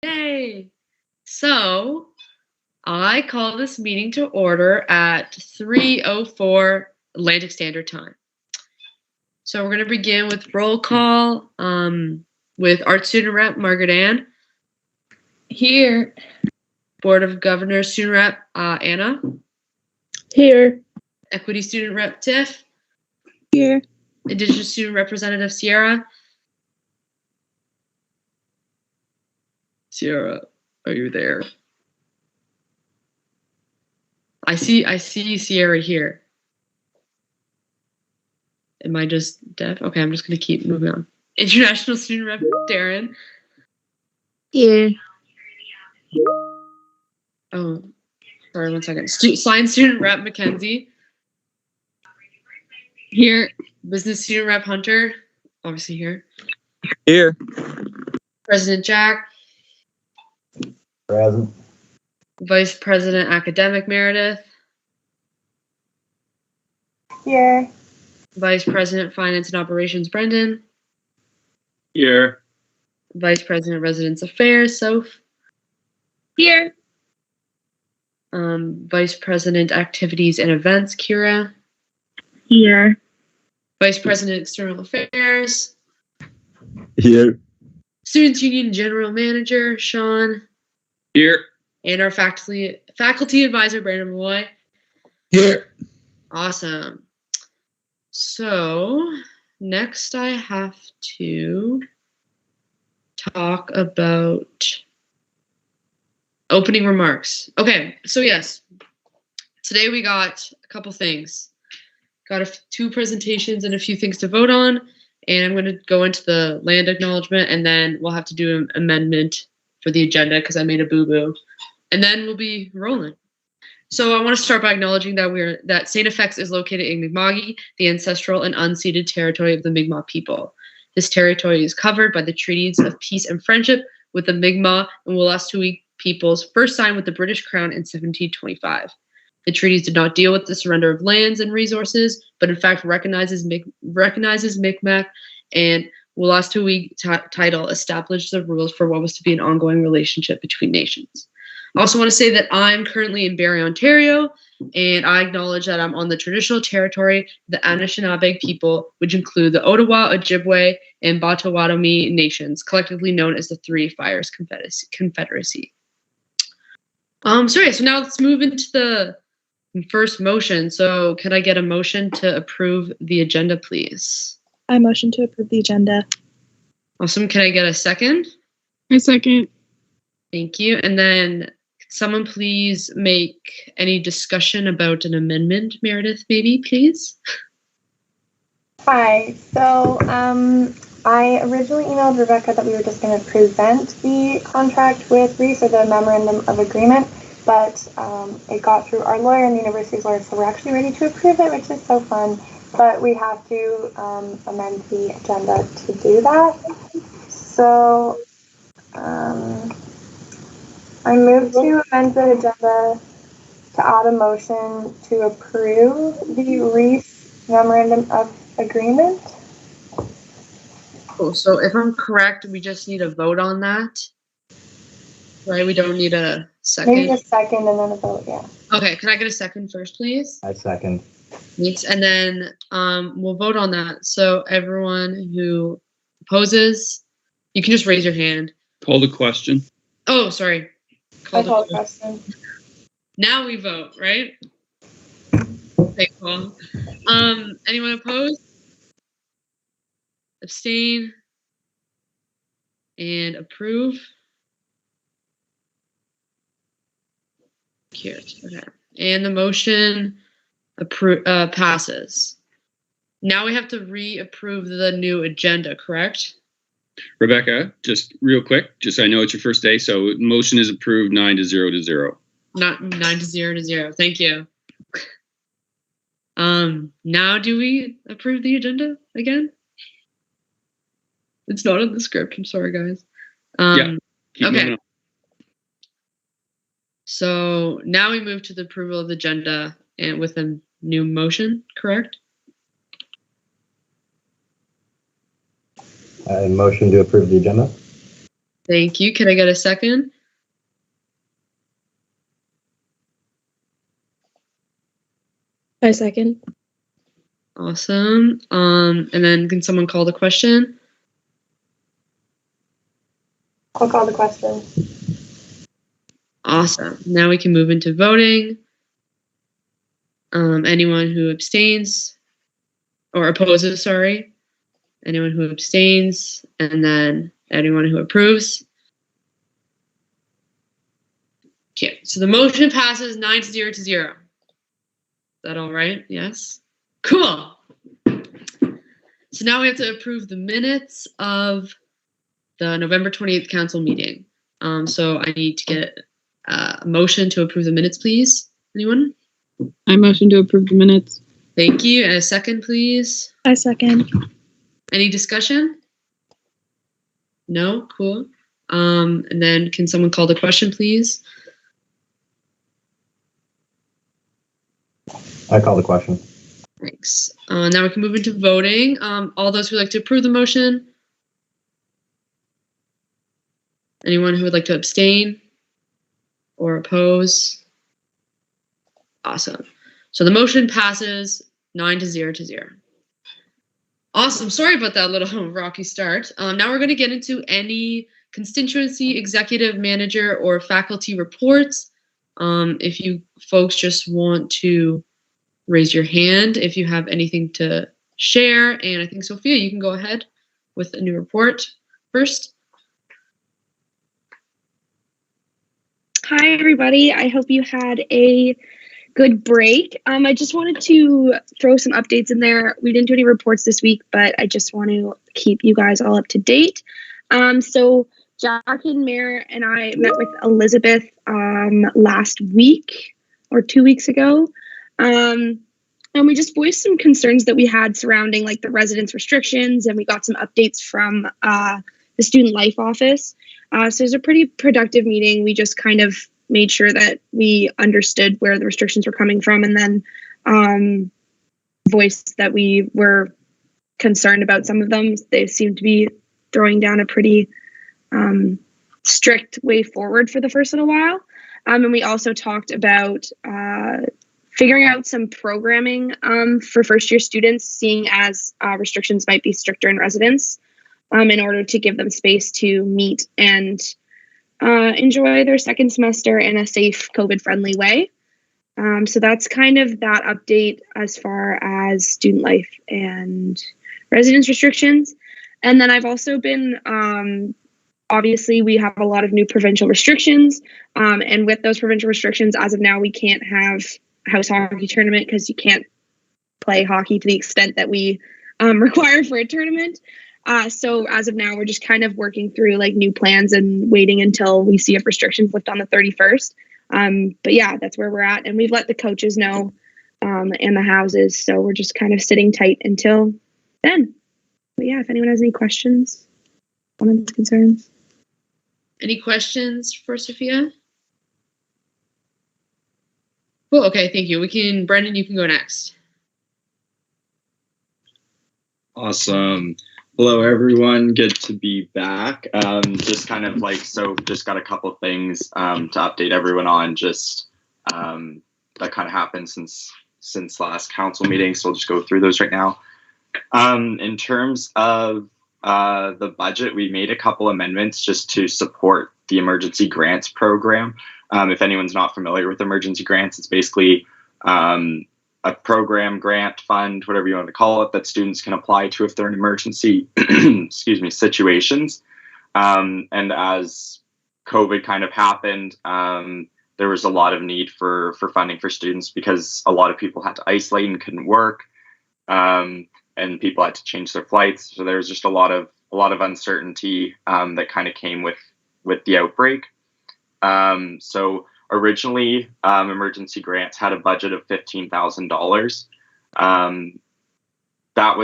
Yay! So, I call this meeting to order at 3:04 Atlantic Standard Time. So we're going to begin with roll call with Art Student Rep Margaret Ann. Here. Board of Governors Student Rep Anna. Here. Equity Student Rep Tiff. Here. Indigenous Student Representative Sierra. Sierra, are you there? I see Sierra here. Am I just deaf? Okay, I'm just gonna keep moving on. International Student Rep Darren. Here. Oh, sorry, 1 second. Science Student Rep Mackenzie. Here. Business Student Rep Hunter. Obviously here. Here. President Jack. Present. Vice President Academic Meredith. Here. Vice President Finance and Operations Brendan. Here. Vice President Residence Affairs Soph. Here. Vice President Activities and Events Kira. Here. Vice President External Affairs. Here. Students Union General Manager Sean. Here. And our faculty advisor Brandon Malloy. Here. Awesome. So next I have to talk about opening remarks. Okay, so yes, today we got a couple things. Got two presentations and a few things to vote on, and I'm going to go into the land acknowledgement, and then we'll have to do an amendment for the agenda because I made a boo-boo, and then we'll be rolling. So I want to start by acknowledging that St. FX is located in Mi'kmaq, the ancestral and unceded territory of the Mi'kmaq people. This territory is covered by the treaties of peace and friendship with the Mi'kmaq and Wolastoqey peoples, first signed with the British Crown in 1725. The treaties did not deal with the surrender of lands and resources, but in fact recognizes Mi'kmaq and Wolastoqey title established the rules for what was to be an ongoing relationship between nations. I also want to say that I'm currently in Barrie, Ontario, and I acknowledge that I'm on the traditional territory of the Anishinaabe people, which include the Ottawa, Ojibwe, and Potawatomi nations, collectively known as the Three Fires Confederacy. So now let's move into the first motion. So can I get a motion to approve the agenda, please? I motion to approve the agenda. Awesome. Can I get a second? I second. Thank you. And then someone please make any discussion about an amendment, Meredith, maybe, please? Hi. So I originally emailed Rebecca that we were just going to present the contract with Reese, or the memorandum of agreement, but it got through our lawyer and the university's lawyer, so we're actually ready to approve it, which is so fun. But we have to amend the agenda to do that. So I move to amend the agenda to add a motion to approve the Reese memorandum of agreement. Cool. So if I'm correct, we just need a vote on that, right? We don't need a second. Maybe a second and then a vote, yeah. Okay, can I get a second first, please? I second. And then we'll vote on that. So everyone who opposes, you can just raise your hand. Call the question. Oh, sorry. I call the question. Now we vote, right? Okay, cool. Anyone opposed? Abstain? And approve? Carries. Okay. And the motion passes. Now we have to reapprove the new agenda, correct? Rebecca, just real quick, just so I know it's your first day. So motion is approved 9-0. Not 9-0. Thank you. Now do we approve the agenda again? It's not in the script. I'm sorry, guys. Yeah. Okay. So now we move to the approval of the agenda and with a new motion, correct? I motion to approve the agenda. Thank you. Can I get a second? I second. Awesome. And then can someone call the question? I'll call the question. Awesome. Now we can move into voting. Anyone who abstains or opposes, sorry. Anyone who abstains, and then anyone who approves. Okay, so the motion passes 9-0 to 0. Is that all right? Yes? Cool. So now we have to approve the minutes of the November 28th council meeting. So I need to get a motion to approve the minutes, please. Anyone? I motion to approve the minutes. Thank you. And a second, please. I second. Any discussion? No? Cool. And then can someone call the question, please? I call the question. Thanks. Now we can move into voting. All those who would like to approve the motion? Anyone who would like to abstain or oppose? Awesome. So the motion passes 9-0 to 0. Awesome. Sorry about that little rocky start. Now we're going to get into any constituency, executive, manager, or faculty reports. If you folks just want to raise your hand if you have anything to share. And I think, Sophia, you can go ahead with a new report first. Hi, everybody. I hope you had a good break. I just wanted to throw some updates in there. We didn't do any reports this week, but I just want to keep you guys all up to date. So Jack and Mayor and I met with Elizabeth last week or 2 weeks ago. And we just voiced some concerns that we had surrounding like the residence restrictions, and we got some updates from the Student Life Office. So it was a pretty productive meeting. We just kind of made sure that we understood where the restrictions were coming from, and then voiced that we were concerned about some of them. They seemed to be throwing down a pretty strict way forward for the first little while. And we also talked about figuring out some programming for first-year students, seeing as restrictions might be stricter in residence, in order to give them space to meet and enjoy their second semester in a safe, COVID-friendly way. So that's kind of that update as far as student life and residence restrictions. And then I've also been, obviously, we have a lot of new provincial restrictions. And with those provincial restrictions, as of now, we can't have a house hockey tournament because you can't play hockey to the extent that we require for a tournament. So as of now, we're just kind of working through like new plans and waiting until we see if restrictions lift on the 31st. But yeah, that's where we're at. And we've let the coaches know and the houses. So we're just kind of sitting tight until then. But yeah, if anyone has any questions, comments, concerns. Any questions for Sophia? Cool. Okay, thank you. Brendan, you can go next. Awesome. Hello, everyone. Good to be back. Just kind of like, so just got a couple things to update everyone on, just that kind of happened since last council meeting. So I'll just go through those right now. In terms of the budget, we made a couple amendments just to support the emergency grants program. If anyone's not familiar with emergency grants, it's basically a program, grant, fund, whatever you want to call it, that students can apply to if they're in emergency situations. And as COVID kind of happened, there was a lot of need for funding for students because a lot of people had to isolate and couldn't work, and people had to change their flights. So there was just a lot of uncertainty that kind of came with the outbreak. So originally, emergency grants had a budget of $15,000. That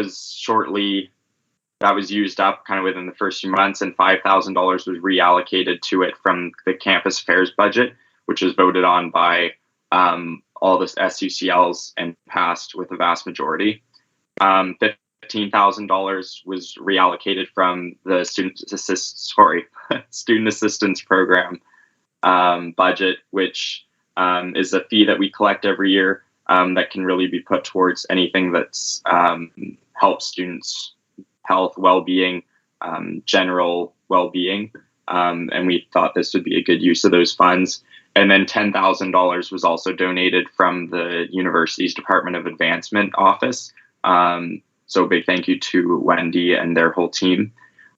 was used up kind of within the first few months, and $5,000 was reallocated to it from the campus affairs budget, which was voted on by all the SUCLs and passed with a vast majority. $15,000 $15,000 was reallocated from the student assistance program budget, which is a fee that we collect every year that can really be put towards anything that's helps students' health, well-being, general well-being. And we thought this would be a good use of those funds. And then $10,000 was also donated from the university's Department of Advancement office. So big thank you to Wendy and their whole team.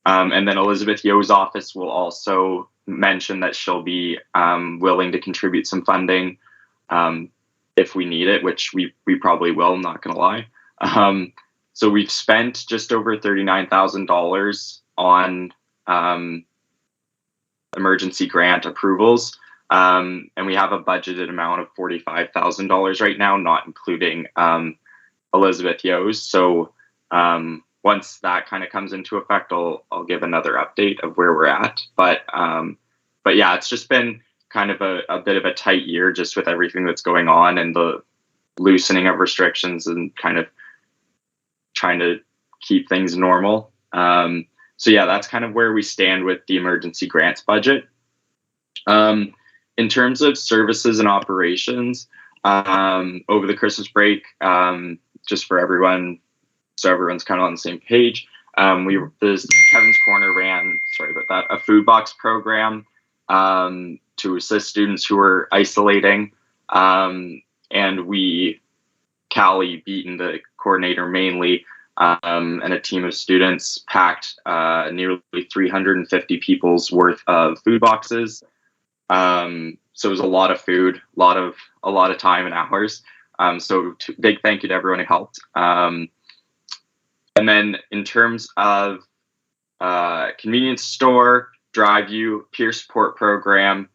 And then Elizabeth Yeo's office will also mention that she'll be willing to contribute some funding if we need it, which we probably will, I'm not going to lie. So we've spent just over $39,000 on emergency grant approvals. And we have a budgeted amount of $45,000 right now, not including Elizabeth Yeo's. So once that kind of comes into effect, I'll give another update of where we're at. But yeah, it's just been kind of a bit of a tight year just with everything that's going on and the loosening of restrictions and kind of trying to keep things normal. So yeah, that's kind of where we stand with the emergency grants budget. In terms of services and operations, over the Christmas break, just for everyone, so everyone's kind of on the same page, Kevin's Corner ran, a food box program to assist students who were isolating. And Callie Beaton, the coordinator mainly, and a team of students packed nearly 350 people's worth of food boxes. So it was a lot of food, a lot of time and hours. So big thank you to everyone who helped. And then in terms of convenience store, drive-you, peer support program,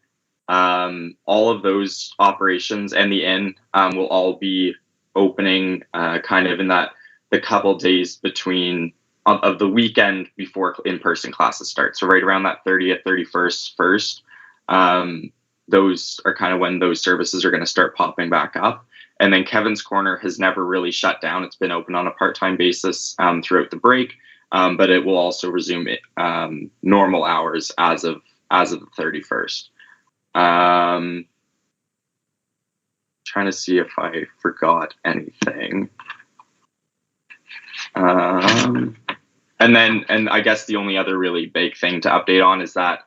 all of those operations and the inn will all be opening kind of in the couple days between of the weekend before in-person classes start. So right around that 30th, 31st, 1st, those are kind of when those services are going to start popping back up. And then Kevin's Corner has never really shut down. It's been open on a part-time basis throughout the break, but it will also resume normal hours as of the 31st. Trying to see if I forgot anything. And I guess the only other really big thing to update on is that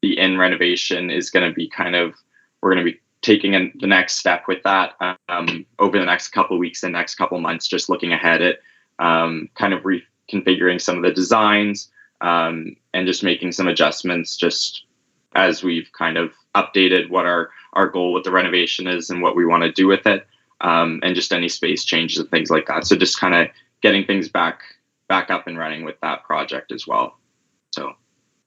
the inn renovation is going to be we're going to be taking the next step with that over the next couple of weeks and next couple of months, just looking ahead at kind of reconfiguring some of the designs and just making some adjustments just as we've kind of updated what our goal with the renovation is and what we want to do with it, and just any space changes and things like that. So just kind of getting things back up and running with that project as well. So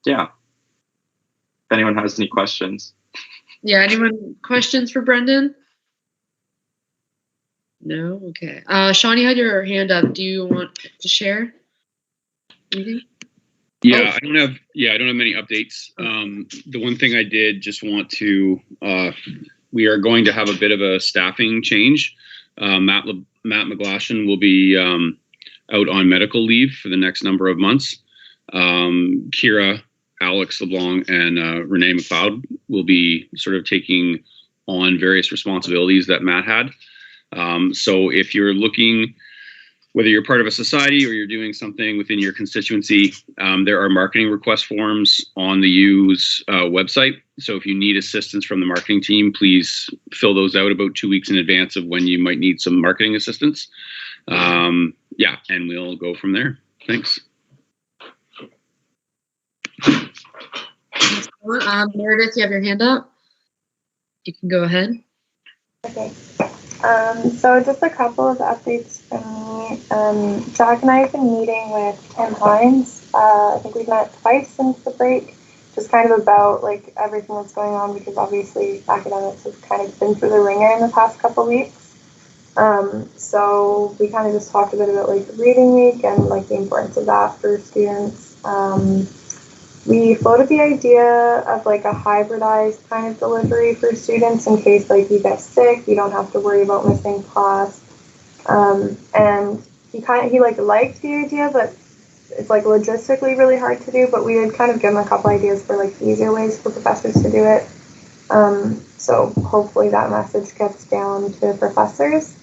yeah, if anyone has any questions. Yeah, anyone questions for Brendan? No? Okay. Sean, you had your hand up. Do you want to share anything? Yeah, I don't have many updates. The one thing I did just want to, we are going to have a bit of a staffing change. Matt McGlashan will be out on medical leave for the next number of months. Kira, Alex LeBlanc, and Renee McLeod will be sort of taking on various responsibilities that Matt had. So if you're looking, whether you're part of a society or you're doing something within your constituency, there are marketing request forms on the U's website. So if you need assistance from the marketing team, please fill those out about 2 weeks in advance of when you might need some marketing assistance. Yeah, and we'll go from there. Thanks. Meredith, you have your hand up. You can go ahead. Okay. So just a couple of updates from me. Jack and I have been meeting with Tim Hines. I think we've met twice since the break, just kind of about like everything that's going on, because obviously academics have kind of been through the ringer in the past couple of weeks. So we kind of just talked a bit about like reading week and like the importance of that for students. We floated the idea of like a hybridized kind of delivery for students in case like you get sick, you don't have to worry about missing class. And he like liked the idea, but it's like logistically really hard to do. But we would kind of give him a couple ideas for like easier ways for professors to do it. So hopefully that message gets down to professors.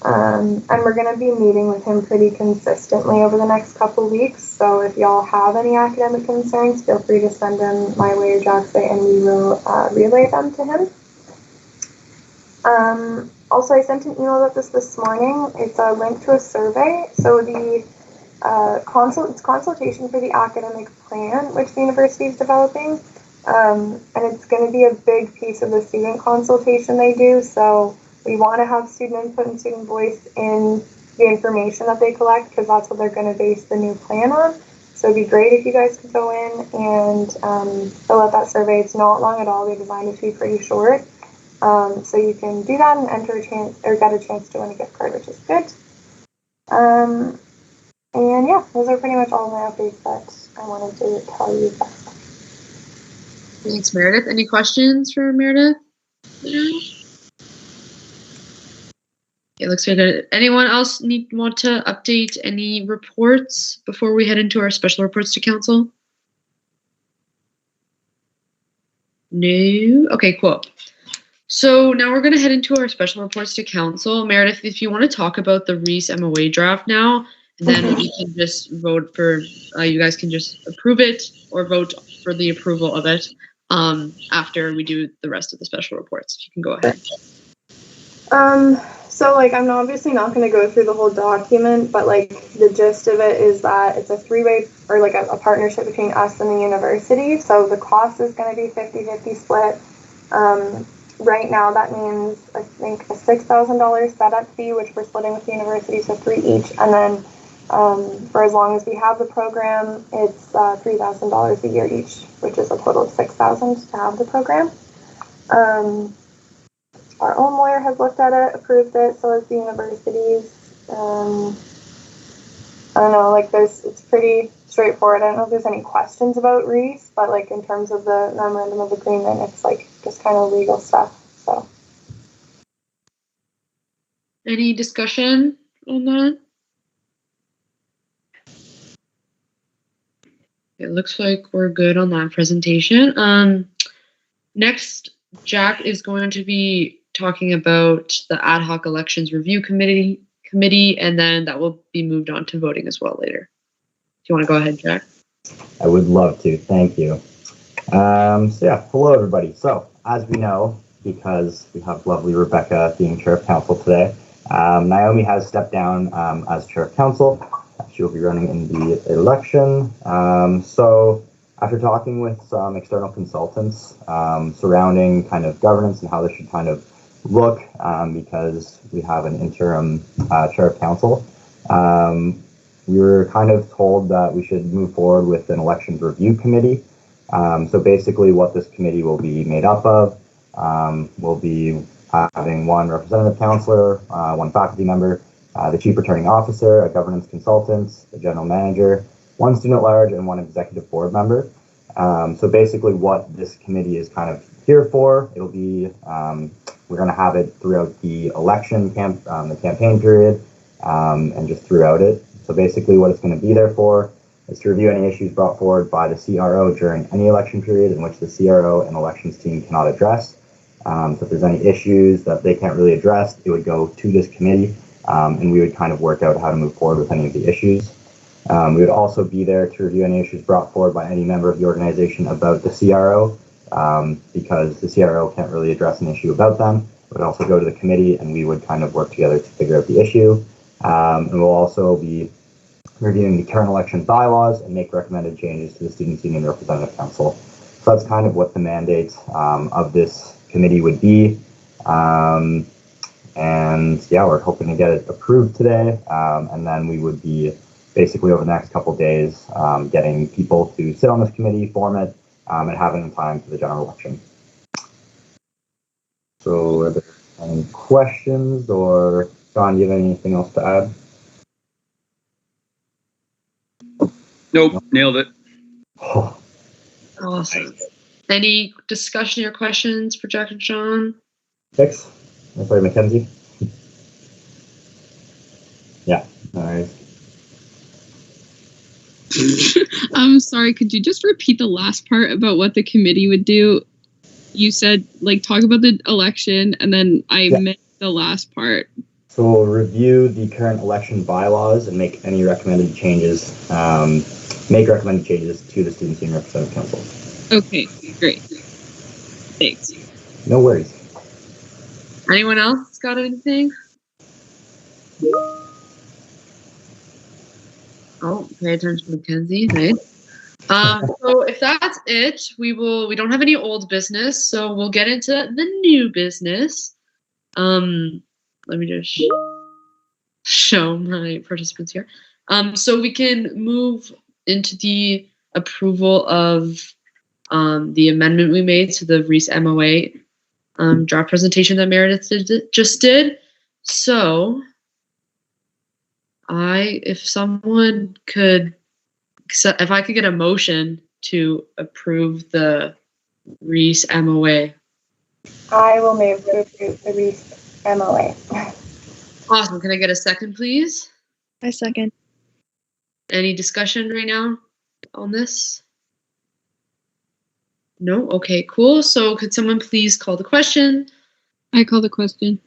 And we're going to be meeting with him pretty consistently over the next couple weeks. So if y'all have any academic concerns, feel free to send them my way or Jack's way, and we will relay them to him. Also, I sent an email about this morning. It's a link to a survey. So the it's consultation for the academic plan, which the university is developing. And it's going to be a big piece of the student consultation they do. So we want to have student input and student voice in the information that they collect, because that's what they're going to base the new plan on. So it'd be great if you guys could go in and fill out that survey. It's not long at all. They designed it to be pretty short. So you can do that and get a chance to win a gift card, which is good. And yeah, those are pretty much all my updates that I wanted to tell you about. Thanks, Meredith. Any questions for Meredith? It looks good. Anyone else want to update any reports before we head into our special reports to council? No? Okay, cool. So now we're going to head into our special reports to council. Meredith, if you want to talk about the Reese MOA draft now, and then we can just vote for, you guys can just approve it or vote for the approval of it after we do the rest of the special reports. If you can go ahead. So like, I'm obviously not going to go through the whole document, but like the gist of it is that it's a three-way or like a partnership between us and the university. So the cost is going to be 50-50 split. Right now, that means I think a $6,000 setup fee, which we're splitting with the university, so $3,000 each. And then for as long as we have the program, it's $3,000 a year each, which is a total of $6,000 to have the program. Our own lawyer has looked at it, approved it, so has the universities. I don't know, like it's pretty straightforward. I don't know if there's any questions about Reese, but like in terms of the memorandum of agreement, it's like just kind of legal stuff. So, Any discussion on that? It looks like we're good on that presentation. Next, Jack is going to be talking about the ad hoc elections review committee, and then that will be moved on to voting as well later. Do you want to go ahead, Jack? I would love to. Thank you. So yeah, hello everybody. So as we know, because we have lovely Rebecca being chair of council today, Naomi has stepped down as chair of council. She will be running in the election. So after talking with some external consultants surrounding kind of governance and how this should kind of look, because we have an interim chair of council, we were kind of told that we should move forward with an elections review committee. So basically what this committee will be made up of, will be having one representative councillor, one faculty member, the chief returning officer, a governance consultant, a general manager, one student at large, and one executive board member. So basically what this committee is kind of here for, it'll be, we're going to have it throughout the election the campaign period, and just throughout it. So basically what it's going to be there for is to review any issues brought forward by the CRO during any election period in which the CRO and elections team cannot address. So if there's any issues that they can't really address, it would go to this committee, and we would kind of work out how to move forward with any of the issues. We would also be there to review any issues brought forward by any member of the organization about the CRO, because the CRO can't really address an issue about them. It would also go to the committee, and we would kind of work together to figure out the issue. And we'll also be reviewing the current election bylaws and make recommended changes to the Student Union Representative Council. So that's kind of what the mandate of this committee would be. And yeah, we're hoping to get it approved today. And then we would be basically over the next couple of days getting people to sit on this committee, form it, and have it in time for the general election. So are there any questions, or John, do you have anything else to add? Nope, nailed it. Oh, Awesome. Any discussion or questions for Jack and Sean? Sorry, Mackenzie. Yeah. All right. I'm sorry, could you just repeat the last part about what the committee would do? You said, like, talk about the election, and then I missed the last part. So we'll review the current election bylaws and make any recommended changes. Make recommended changes to the Student Union Representative Council. Okay, great. Thanks. No worries. Anyone else got anything? Oh, pay attention to Mackenzie. Nice. So if that's it, we don't have any old business, so we'll get into the new business. Let me just show my participants here. So we can move into the approval of the amendment we made to the Reese MOA draft presentation that Meredith just did. So if I could get a motion to approve the Reese MOA. I will move to approve the Reese MOA. Awesome. Can I get a second, please? I second. Any discussion right now on this? No? Okay, cool. So could someone please call the question? I call the question.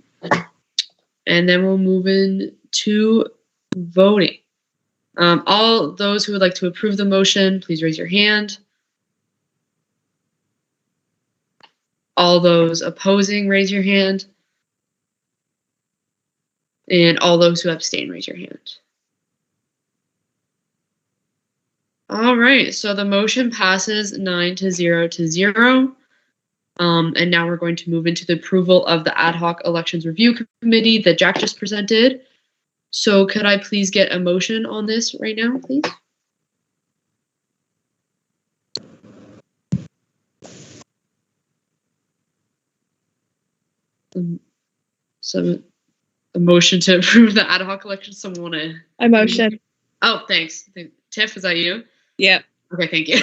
And then we'll move in to voting. All those who would like to approve the motion, please raise your hand. All those opposing, raise your hand. And all those who abstain, raise your hand. All right, so the motion passes 9-0. And now we're going to move into the approval of the Ad Hoc Elections Review Committee that Jack just presented. So could I please get a motion on this right now, please? So a motion to approve the ad hoc election. Someone want to? I motion. Oh, thanks. Tiff, is that you? Yep. Okay, thank you.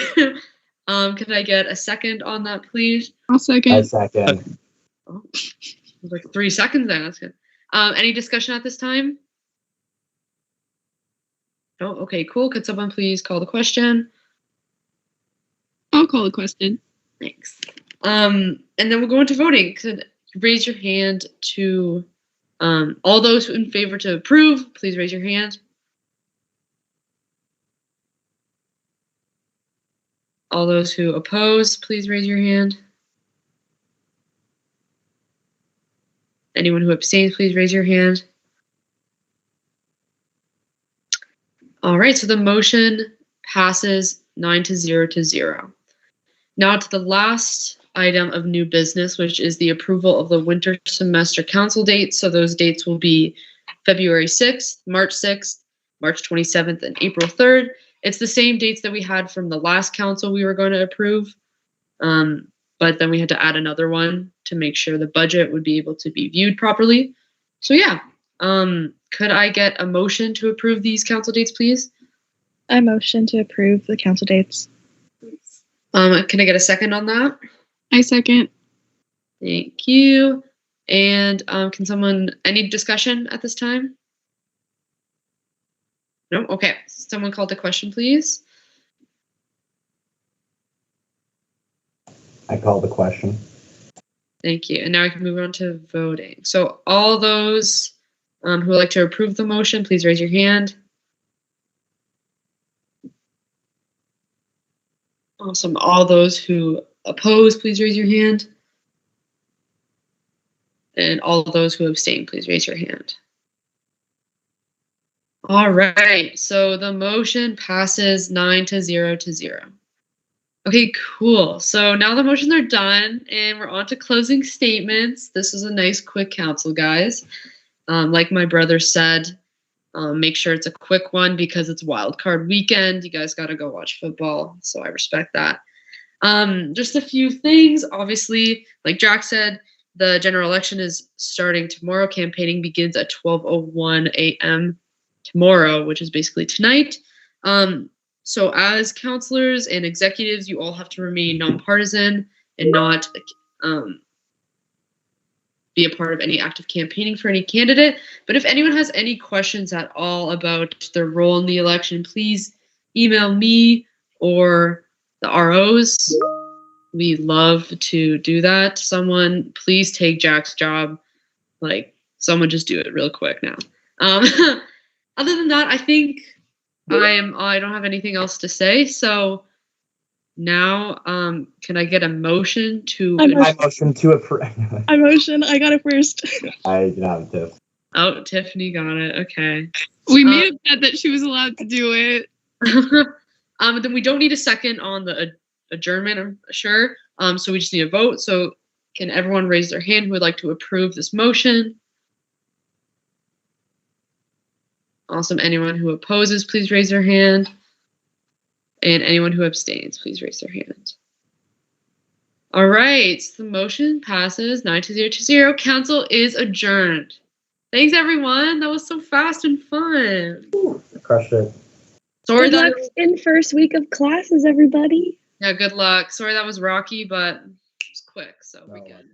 Could I get a second on that, please? I'll second. I second. Oh, it was like 3 seconds then. That's good. Any discussion at this time? No? Okay, cool. Could someone please call the question? I'll call the question. Thanks. And then we'll go into voting. Could you raise your hand to all those in favor to approve, please raise your hand. All those who oppose, please raise your hand. Anyone who abstains, please raise your hand. All right, so the motion passes 9-0. Now to the last item of new business, which is the approval of the winter semester council dates. So those dates will be February 6th, March 6th, March 27th, and April 3rd. It's the same dates that we had from the last council we were going to approve, but then we had to add another one to make sure the budget would be able to be viewed properly. So yeah, could I get a motion to approve these council dates, please? I motion to approve the council dates. Can I get a second on that? I second. Thank you. And can someone, any discussion at this time? No? Okay. Someone call the question, please. I call the question. Thank you. And now we can move on to voting. So all those who would like to approve the motion, please raise your hand. Awesome. All those who oppose, please raise your hand. And all those who abstain, please raise your hand. All right, so the motion passes 9-0. Okay, cool. So now the motions are done and we're on to closing statements. This is a nice quick council, guys. Like my brother said, make sure it's a quick one because it's wild card weekend. You guys got to go watch football, so I respect that. Just a few things. Obviously, like Jack said, the general election is starting tomorrow. Campaigning begins at 12:01 a.m. tomorrow, which is basically tonight. So as counselors and executives, you all have to remain nonpartisan and not be a part of any active campaigning for any candidate. But if anyone has any questions at all about their role in the election, please email me or the ROs. We love to do that. Someone, please take Jack's job. Like, someone just do it real quick now. Other than that, I think I don't have anything else to say. So now, can I get a motion to? I motion to approve. I motion. I got it first. I did not have a tip. Oh, Tiffany got it. Okay. We made a bet that she was allowed to do it. Then we don't need a second on the adjournment, I'm sure. So we just need a vote. So can everyone raise their hand who would like to approve this motion? Awesome. Anyone who opposes, please raise their hand. And anyone who abstains, please raise their hand. All right. The motion passes 9-0. Council is adjourned. Thanks, everyone. That was so fast and fun. Crushed it. Sorry Good that. luck in first week of classes, everybody. Yeah, good luck. Sorry that was rocky, but it was quick, so we good.